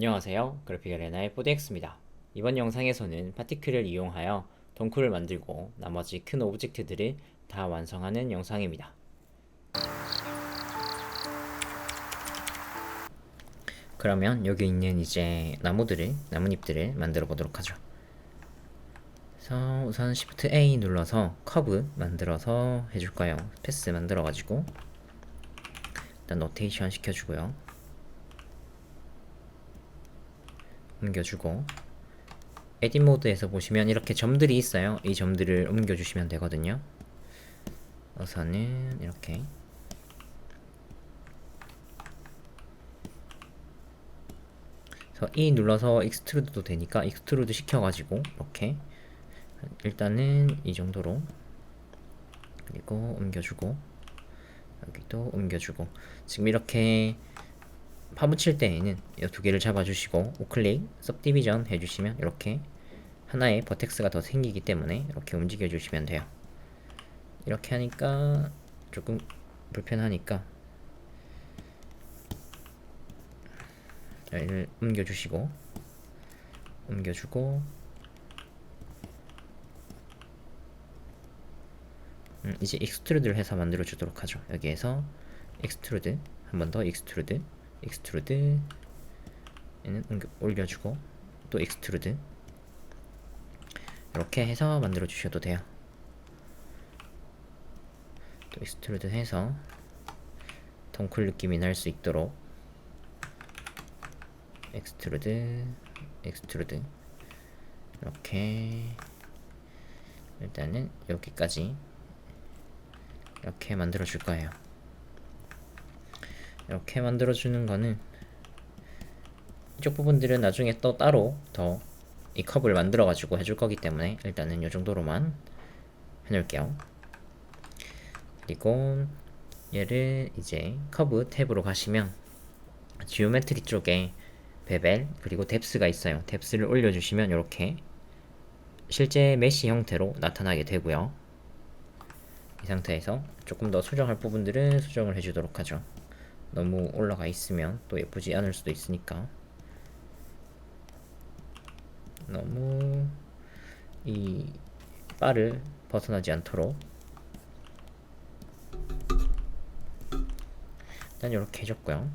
안녕하세요. 그래픽 아레나의 4DX입니다. 이번 영상에서는 파티클을 이용하여 덩쿨을 만들고 나머지 큰 오브젝트들을 다 완성하는 영상입니다. 그러면 여기 있는 이제 나뭇잎들을 만들어 보도록 하죠. 그래서 우선 Shift A 눌러서 커브 만들어서 해줄까요? 패스 만들어가지고 일단 노테이션 시켜주고요. 옮겨주고 에딧 모드에서 보시면 이렇게 점들이 있어요. 이 점들을 옮겨주시면 되거든요. 우선은 이렇게 그래서 E 눌러서 익스트루드도 되니까 익스트루드 시켜가지고 이렇게 일단은 이 정도로, 그리고 옮겨주고 여기도 옮겨주고, 지금 이렇게 파묻힐 때에는 이 두 개를 잡아주시고 우클릭 सब디비전 해주시면 이렇게 하나의 버텍스가 더 생기기 때문에 이렇게 움직여 주시면 돼요. 이렇게 하니까 조금 불편하니까 얘를 옮겨주시고 옮겨주고 이제 익스트루드를 해서 만들어 주도록 하죠. 여기에서 익스트루드, 한 번 더 익스트루드, 얘는 올려주고 또 익스트루드, 이렇게 해서 만들어 주셔도 돼요. 또 익스트루드 해서 덩쿨 느낌이 날 수 있도록 익스트루드 이렇게 일단은 여기까지 이렇게 만들어 줄 거예요. 이렇게 만들어 주는 거는 이쪽 부분들은 나중에 또 따로 더 이 컵을 만들어 가지고 해줄 거기 때문에 일단은 이 정도로만 해놓을게요. 그리고 얘를 이제 커브 탭으로 가시면 지오메트리 쪽에 베벨 그리고 뎁스가 있어요. 뎁스를 올려주시면 이렇게 실제 메시 형태로 나타나게 되고요. 이 상태에서 조금 더 수정할 부분들은 수정을 해주도록 하죠. 너무 올라가 있으면 또 예쁘지 않을 수도 있으니까 너무 이 바를 벗어나지 않도록 일단 이렇게 해줬고요.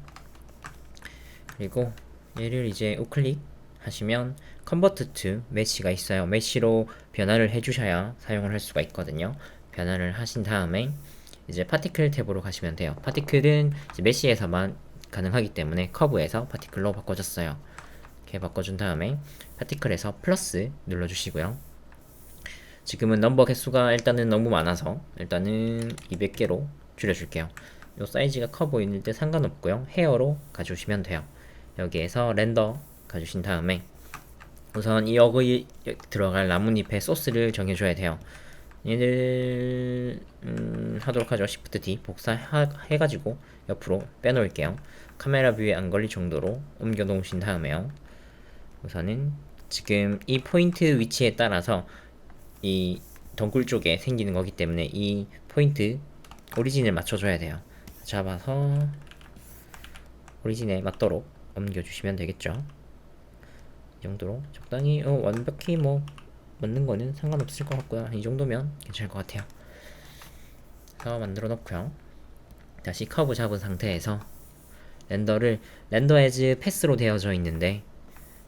그리고 얘를 이제 우클릭 하시면 컨버트 투 메시가 있어요. 메시로 변화를 해주셔야 사용을 할 수가 있거든요. 변화를 하신 다음에 이제 파티클 탭으로 가시면 돼요. 파티클은 이제 메시에서만 가능하기 때문에 커브에서 파티클로 바꿔줬어요. 이렇게 바꿔준 다음에 파티클에서 플러스 눌러주시고요. 지금은 넘버 개수가 일단은 너무 많아서 일단은 200개로 줄여줄게요. 요 사이즈가 커 보이는 때 상관없고요. 헤어로 가져오시면 돼요. 여기에서 렌더 가주신 다음에 우선 이 여기 들어갈 나뭇잎에 소스를 정해줘야 돼요. 얘를 하도록 하죠. Shift D 복사해가지고 옆으로 빼놓을게요. 카메라 뷰에 안 걸릴 정도로 옮겨 놓으신 다음에요. 우선은 지금 이 포인트 위치에 따라서 이 덩굴 쪽에 생기는 거기 때문에 이 포인트 오리진을 맞춰줘야 돼요. 잡아서 오리진에 맞도록 옮겨주시면 되겠죠. 이 정도로 적당히 완벽히 뭐 맞는 거는 상관없을 것 같고요. 이 정도면 괜찮을 것 같아요. 그래서 만들어 놓고요. 다시 커브 잡은 상태에서 렌더 에즈 패스로 되어져 있는데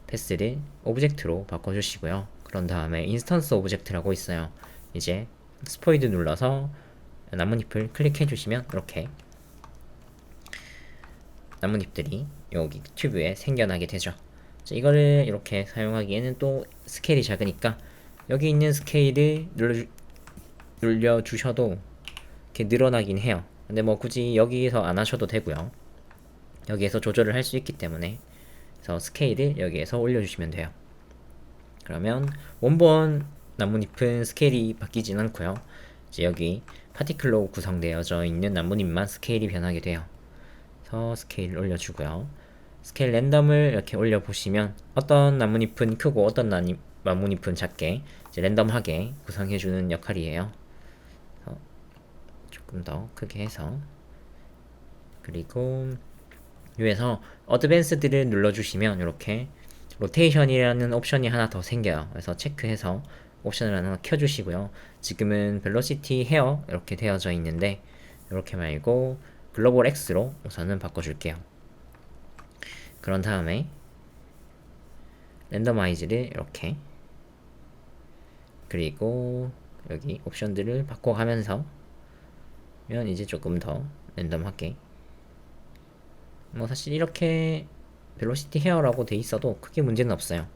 패스를 오브젝트로 바꿔주시고요. 그런 다음에 인스턴스 오브젝트라고 있어요. 이제 스포이드 눌러서 나뭇잎을 클릭해 주시면 이렇게 나뭇잎들이 여기 튜브에 생겨나게 되죠. 이거를 이렇게 사용하기에는 또 스케일이 작으니까 여기 있는 스케일을 눌려주셔도 이렇게 늘어나긴 해요. 근데 뭐 굳이 여기서 안 하셔도 되고요. 여기에서 조절을 할 수 있기 때문에 그래서 스케일을 여기에서 올려주시면 돼요. 그러면 원본 나뭇잎은 스케일이 바뀌진 않고요. 이제 여기 파티클로 구성되어져 있는 나뭇잎만 스케일이 변하게 돼요. 그래서 스케일을 올려주고요. 스케일 랜덤을 이렇게 올려보시면 어떤 나뭇잎은 크고 어떤 나뭇잎은 작게 이제 랜덤하게 구성해주는 역할이에요. 조금 더 크게 해서, 그리고 위에서 어드밴스드를 눌러주시면 이렇게 로테이션이라는 옵션이 하나 더 생겨요. 그래서 체크해서 옵션을 하나 켜주시고요. 지금은 벨로시티 헤어 이렇게 되어져 있는데 이렇게 말고 글로벌 X로 우선은 바꿔줄게요. 그런 다음에 랜더마이즈를 이렇게, 그리고 여기 옵션들을 바꿔가면서 면 이제 조금 더 랜덤하게, 뭐 사실 이렇게 벨로시티 헤어라고 돼 있어도 크게 문제는 없어요.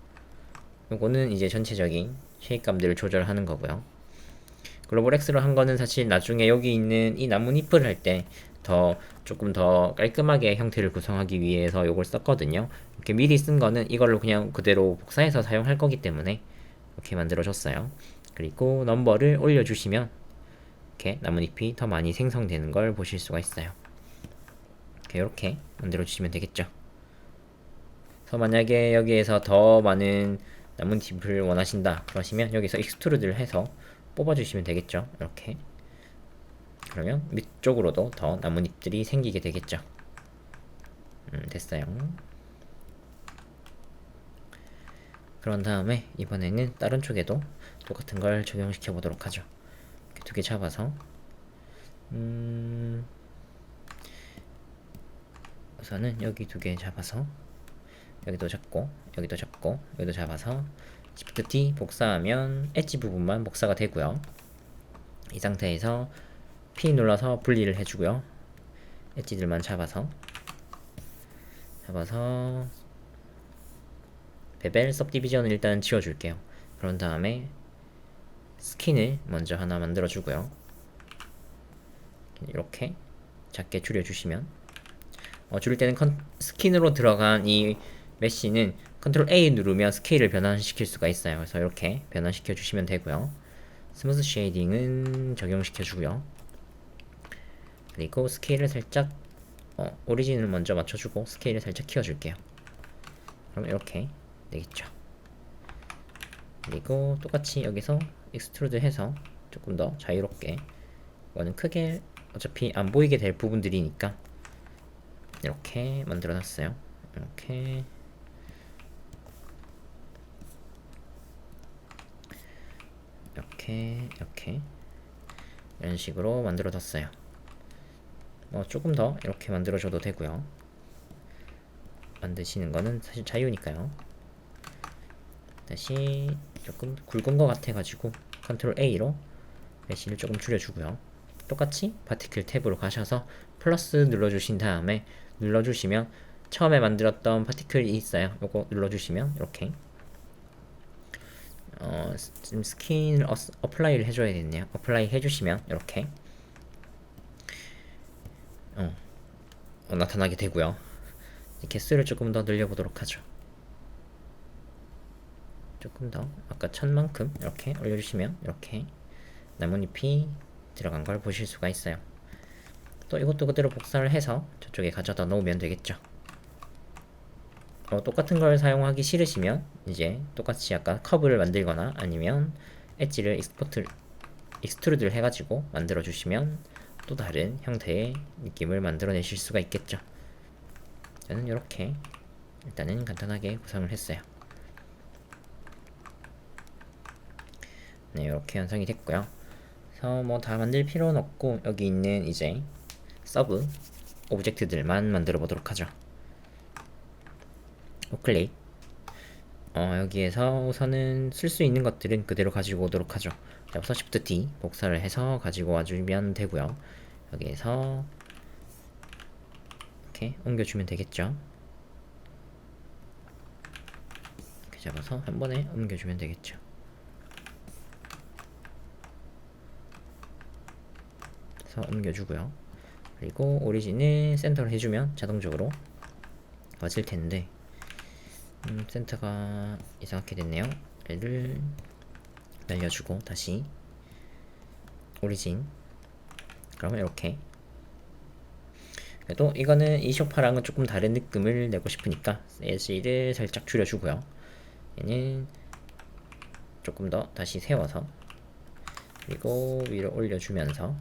요거는 이제 전체적인 쉐입감들을 조절하는 거고요. 글로벌 X로 한 거는 사실 나중에 여기 있는 이 나뭇잎을 할 때 더 조금 더 깔끔하게 형태를 구성하기 위해서 요걸 썼거든요. 이렇게 미리 쓴 거는 이걸로 그냥 그대로 복사해서 사용할 거기 때문에 이렇게 만들어줬어요. 그리고 넘버를 올려주시면 이렇게 나뭇잎이 더 많이 생성되는 걸 보실 수가 있어요. 이렇게 만들어주시면 되겠죠. 그래서 만약에 여기에서 더 많은 나뭇잎을 원하신다 그러시면 여기서 익스트루드를 해서 뽑아주시면 되겠죠. 이렇게. 그러면 밑쪽으로도 더 나뭇잎들이 생기게 되겠죠. 됐어요. 그런 다음에 이번에는 다른 쪽에도 똑같은 걸 적용시켜 보도록 하죠. 두 개 잡아서 우선은 여기 두 개 잡아서 여기도 잡고 여기도 잡고 여기도 잡아서 Shift D 복사하면 엣지 부분만 복사가 되고요. 이 상태에서 P 눌러서 분리를 해주고요. 엣지들만 잡아서 베벨 सब디비전을 일단 지워줄게요. 그런 다음에 스킨을 먼저 하나 만들어주고요. 이렇게 작게 줄여주시면 줄일 때는 스킨으로 들어간 이 메쉬는 컨트롤 A 누르면 스케일을 변환시킬 수가 있어요. 그래서 이렇게 변환시켜 주시면 되고요. 스무스 쉐이딩은 적용시켜 주고요. 그리고 스케일을 살짝 오리진을 먼저 맞춰주고 스케일을 살짝 키워줄게요. 그럼 이렇게 되겠죠. 그리고 똑같이 여기서 익스트루드 해서 조금 더 자유롭게, 이거는 크게 어차피 안 보이게 될 부분들이니까 이렇게 만들어 놨어요. 이렇게 이런 식으로 만들어 뒀어요. 조금 더 이렇게 만들어줘도 되고요. 만드시는 거는 사실 자유니까요. 다시 조금 굵은 것 같아가지고 컨트롤 A로 메쉬를 조금 줄여주고요. 똑같이 파티클 탭으로 가셔서 플러스 눌러주신 다음에 눌러주시면 처음에 만들었던 파티클이 있어요. 요거 눌러주시면 이렇게 지금 스킨을 어플라이를 해줘야겠네요. 어플라이 해주시면 이렇게 나타나게 되고요. 개수를 조금 더 늘려보도록 하죠. 조금 더 아까 천만큼 이렇게 올려주시면 이렇게 나뭇잎이 들어간 걸 보실 수가 있어요. 또 이것도 그대로 복사를 해서 저쪽에 가져다 놓으면 되겠죠. 똑같은 걸 사용하기 싫으시면 이제 똑같이 아까 커브를 만들거나 아니면 엣지를 익스트루드를 해가지고 만들어 주시면 또 다른 형태의 느낌을 만들어 내실 수가 있겠죠. 저는 이렇게 일단은 간단하게 구성을 했어요. 네, 이렇게 완성이 됐고요. 그래서 뭐 다 만들 필요는 없고 여기 있는 이제 서브 오브젝트들만 만들어 보도록 하죠. 우클릭. 여기에서 우선은 쓸 수 있는 것들은 그대로 가지고 오도록 하죠. 그래서 Shift D 복사를 해서 가지고 와주면 되고요. 여기에서 이렇게 옮겨주면 되겠죠. 이렇게 잡아서 한 번에 옮겨주면 되겠죠. 그래서 옮겨주고요. 그리고 오리진을 센터로 해주면 자동적으로 맞을 텐데 센터가 이상하게 됐네요. 얘를 날려주고 다시 오리진. 그러면 이렇게. 그래도 이거는 이 쇼파랑은 조금 다른 느낌을 내고 싶으니까 엣지를 살짝 줄여주고요. 얘는 조금 더 다시 세워서 그리고 위로 올려주면서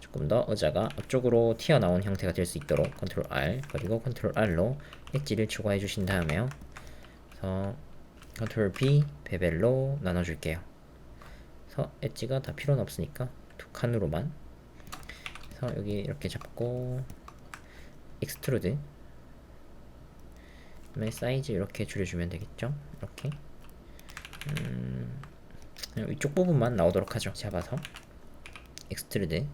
조금 더 의자가 앞쪽으로 튀어나온 형태가 될 수 있도록 컨트롤 R 그리고 컨트롤 R로 엣지를 추가해 주신 다음에요. 그래서 컨트롤 B 베벨로 나눠줄게요. 그래서 엣지가 다 필요는 없으니까 두 칸으로만. 그래서 여기 이렇게 잡고 익스트루드 사이즈 이렇게 줄여주면 되겠죠. 이렇게 위쪽 부분만 나오도록 하죠. 잡아서 익스트루드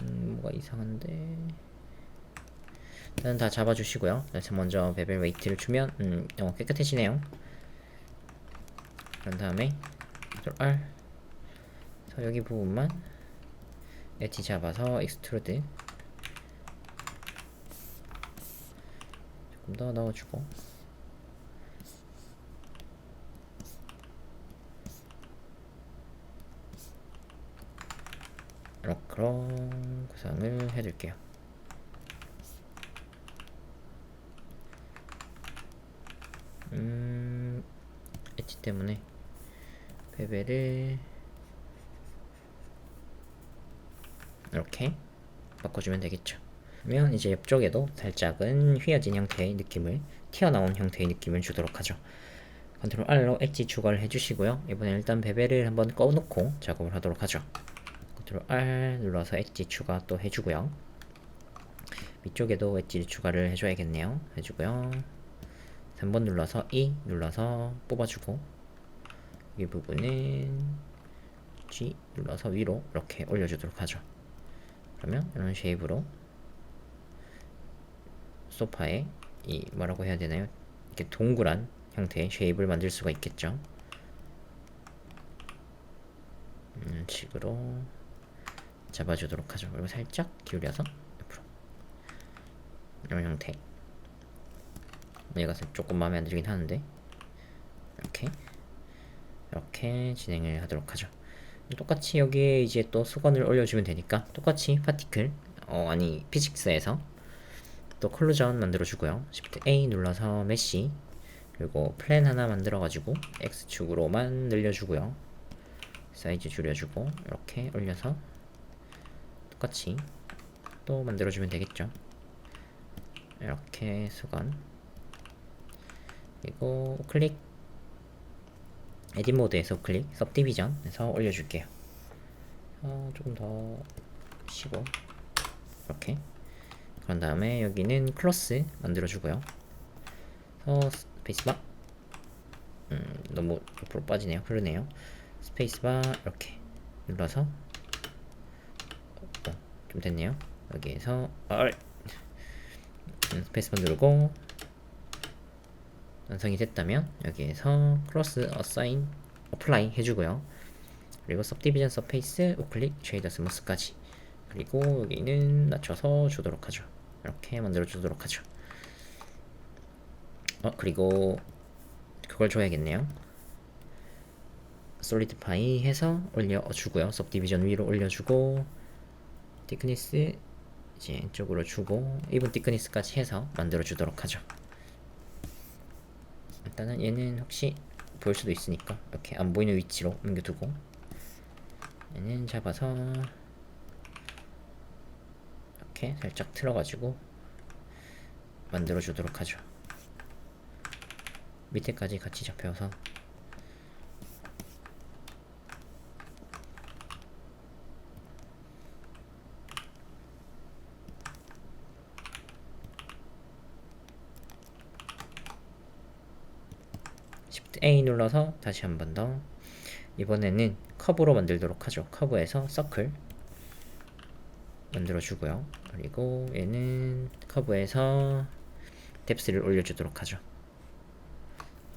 뭐가 이상한데 일단 다 잡아주시고요. 그래서 먼저 베벨 웨이트를 주면 깨끗해지네요. 그런 다음에 컨트롤 R 그래서 여기 부분만 엣지 잡아서 익스트루드 조금 더 넣어주고 그런 구성을 해둘게요. 엣지 때문에 베벨을 이렇게 바꿔주면 되겠죠. 그러면 이제 옆쪽에도 살짝은 휘어진 형태의 느낌을 튀어나온 형태의 느낌을 주도록 하죠. 컨트롤 R로 엣지 추가를 해주시고요. 이번에 일단 베벨을 한번 꺼놓고 작업을 하도록 하죠. 컨트롤 R 눌러서 엣지 추가 또 해주고요. 위쪽에도 엣지 추가를 해줘야겠네요. 해주고요. 3번 눌러서 E 눌러서 뽑아주고 이 부분은 G 눌러서 위로 이렇게 올려주도록 하죠. 그러면 이런 쉐입으로 소파에 이 뭐라고 해야 되나요? 이렇게 동그란 형태의 쉐입을 만들 수가 있겠죠. 이런 식으로 잡아주도록 하죠. 그리고 살짝 기울여서 옆으로 이런 형태. 얘가 조금 마음에 안 들긴 하는데 이렇게 진행을 하도록 하죠. 똑같이 여기에 이제 또 수건을 올려주면 되니까 똑같이 파티클 아니 피직스에서 또 컬루전 만들어주고요. Shift A 눌러서 메쉬 그리고 플랜 하나 만들어가지고 X축으로만 늘려주고요. 사이즈 줄여주고 이렇게 올려서 똑같이 또 만들어주면 되겠죠. 이렇게 수건 그리고 클릭 에딧 모드에서 클릭 सब디비전에서 올려줄게요. 조금 더 15 이렇게. 그런 다음에 여기는 클로스 만들어주고요. 스페이스바 너무 옆으로 빠지네요. 흐르네요. 스페이스바 이렇게 눌러서 좀 됐네요. 여기에서 스페이스바 누르고 완성이 됐다면 여기에서 크로스 어사인 어플라이 해주고요. 그리고 सब디비전 서페이스 우클릭 쉐이더 스무스까지 그리고 여기는 낮춰서 주도록 하죠. 이렇게 만들어 주도록 하죠. 그리고 그걸 줘야겠네요. 솔리드파이 해서 올려주고요. सब디비전 위로 올려주고 티크니스 이제 이쪽으로 주고 이분 티크니스까지 해서 만들어 주도록 하죠. 일단은 얘는 혹시 보일 수도 있으니까 이렇게 안 보이는 위치로 옮겨두고 얘는 잡아서 이렇게 살짝 틀어가지고 만들어 주도록 하죠. 밑에까지 같이 잡혀서 Shift A 눌러서 다시 한 번 더 이번에는 커브로 만들도록 하죠. 커브에서 서클 만들어주고요. 그리고 얘는 커브에서 뎁스를 올려주도록 하죠.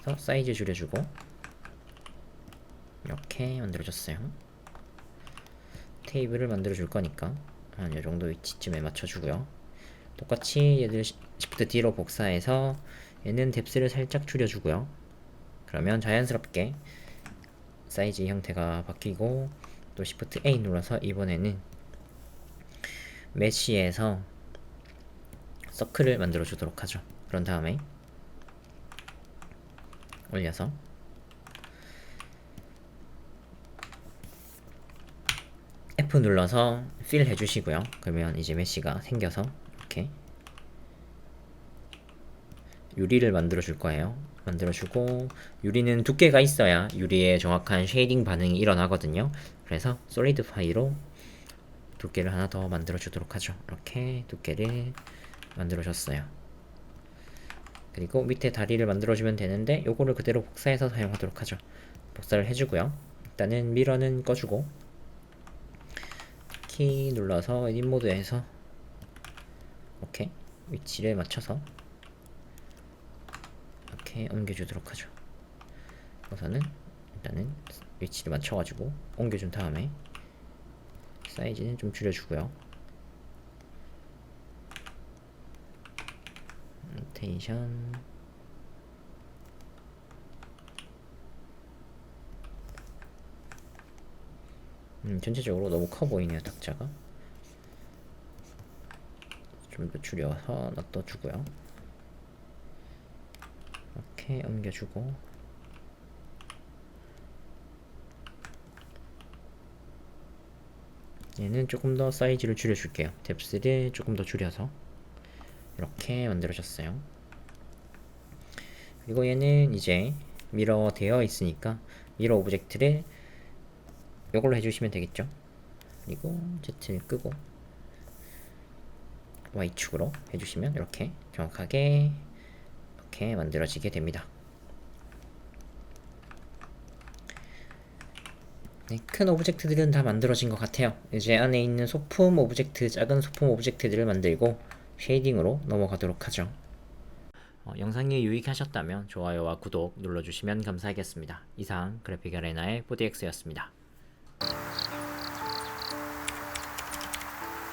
그래서 사이즈 줄여주고 이렇게 만들어줬어요. 테이블을 만들어줄 거니까 한 요정도 위치쯤에 맞춰주고요. 똑같이 얘들 Shift D로 복사해서 얘는 뎁스를 살짝 줄여주고요. 그러면 자연스럽게 사이즈 형태가 바뀌고 또 Shift A 눌러서 이번에는 메쉬에서 서클을 만들어 주도록 하죠. 그런 다음에 올려서 F 눌러서 fill 해주시고요. 그러면 이제 메쉬가 생겨서 이렇게 유리를 만들어 줄 거예요. 만들어 주고, 유리는 두께가 있어야 유리의 정확한 쉐이딩 반응이 일어나거든요. 그래서 솔리드파이로 두께를 하나 더 만들어 주도록 하죠. 이렇게 두께를 만들어 줬어요. 그리고 밑에 다리를 만들어 주면 되는데, 요거를 그대로 복사해서 사용하도록 하죠. 복사를 해주고요. 일단은 미러는 꺼주고, 키 눌러서 에딧 모드에서 이렇게 위치를 맞춰서 이렇게 옮겨주도록 하죠. 우선은 일단은 위치를 맞춰가지고 옮겨준 다음에 사이즈는 좀 줄여주고요. 로테이션 전체적으로 너무 커 보이네요. 탁자가 좀 더 줄여서 놔둬주고요. 이렇게 옮겨주고, 얘는 조금 더 사이즈를 줄여줄게요. 뎁스를 조금 더 줄여서 이렇게 만들어졌어요. 그리고 얘는 이제 미러 되어 있으니까 미러 오브젝트를 이걸로 해주시면 되겠죠. 그리고 Z를 끄고 Y축으로 해주시면 이렇게 정확하게 이렇게 만들어지게 됩니다. 네, 큰 오브젝트들은 다 만들어진 것 같아요. 이제 안에 있는 소품 오브젝트, 작은 소품 오브젝트들을 만들고 쉐이딩으로 넘어가도록 하죠. 영상이 유익하셨다면 좋아요와 구독 눌러주시면 감사하겠습니다. 이상 그래픽 아레나의 4DX였습니다.